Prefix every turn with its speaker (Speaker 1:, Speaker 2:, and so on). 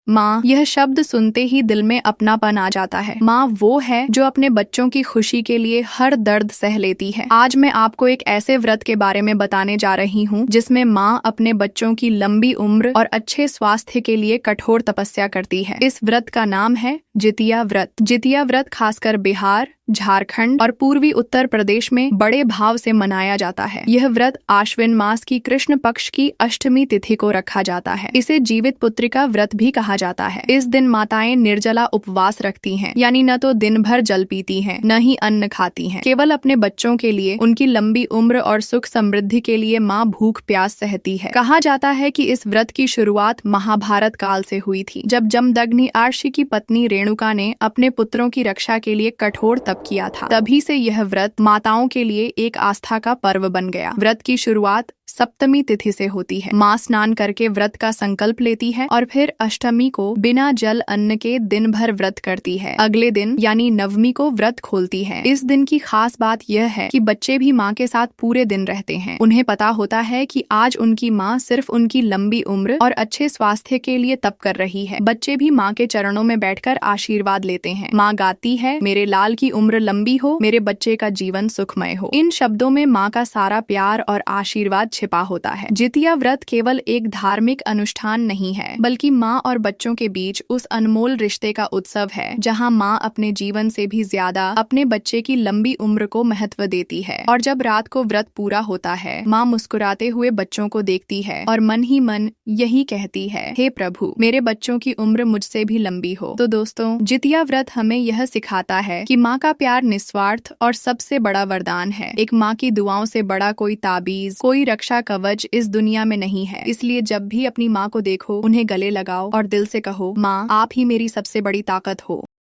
Speaker 1: माँ, यह शब्द सुनते ही दिल में अपनापन आ जाता है। माँ वो है जो अपने बच्चों की खुशी के लिए हर दर्द सह लेती है। आज मैं आपको एक ऐसे व्रत के बारे में बताने जा रही हूँ जिसमें माँ अपने बच्चों की लंबी उम्र और अच्छे स्वास्थ्य के लिए कठोर तपस्या करती है। इस व्रत का नाम है जितिया व्रत। जितिया व्रत खासकर बिहार, झारखंड और पूर्वी उत्तर प्रदेश में बड़े भाव से मनाया जाता है। यह व्रत आश्विन मास की कृष्ण पक्ष की अष्टमी तिथि को रखा जाता है। इसे जीवित पुत्रिका व्रत भी कहा जाता है। इस दिन माताएं निर्जला उपवास रखती हैं, यानी न तो दिन भर जल पीती हैं, न ही अन्न खाती हैं। केवल अपने बच्चों के लिए, उनकी लंबी उम्र और सुख समृद्धि के लिए माँ भूख प्यास सहती है। कहा जाता है कि इस व्रत की शुरुआत महाभारत काल से हुई थी, जब जमदग्नि आर्षि की पत्नी रेणुका ने अपने पुत्रों की रक्षा के लिए कठोर तप किया था। तभी से यह व्रत माताओं के लिए एक आस्था का पर्व बन गया। व्रत की शुरुआत सप्तमी तिथि से होती है। माँ स्नान करके व्रत का संकल्प लेती है और फिर अष्टमी को बिना जल अन्न के दिन भर व्रत करती है। अगले दिन यानी नवमी को व्रत खोलती है। इस दिन की खास बात यह है कि बच्चे भी माँ के साथ पूरे दिन रहते हैं। उन्हें पता होता है कि आज उनकी माँ सिर्फ उनकी लंबी उम्र और अच्छे स्वास्थ्य के लिए तप कर रही है। बच्चे भी माँ के चरणों में बैठकर आशीर्वाद लेते हैं। माँ गाती है, मेरे लाल की उम्र लंबी हो, मेरे बच्चे का जीवन सुखमय हो। इन शब्दों में माँ का सारा प्यार और आशीर्वाद छिपा होता है। जितिया व्रत केवल एक धार्मिक अनुष्ठान नहीं है, बल्कि माँ और बच्चों के बीच उस अनमोल रिश्ते का उत्सव है, जहाँ माँ अपने जीवन से भी ज्यादा अपने बच्चे की लंबी उम्र को महत्व देती है। और जब रात को व्रत पूरा होता है, माँ मुस्कुराते हुए बच्चों को देखती है और मन ही मन यही कहती है, हे प्रभु, मेरे बच्चों की उम्र मुझसे भी लंबी हो। तो दोस्तों, जितिया व्रत हमें यह सिखाता है कि माँ का प्यार निस्वार्थ और सबसे बड़ा वरदान है। एक माँ की दुआओं से बड़ा कोई ताबीज, कोई रक्षा कवच इस दुनिया में नहीं है। इसलिए जब भी अपनी माँ को देखो, उन्हें गले लगाओ और दिल से कहो, माँ, आप ही मेरी सबसे बड़ी ताकत हो।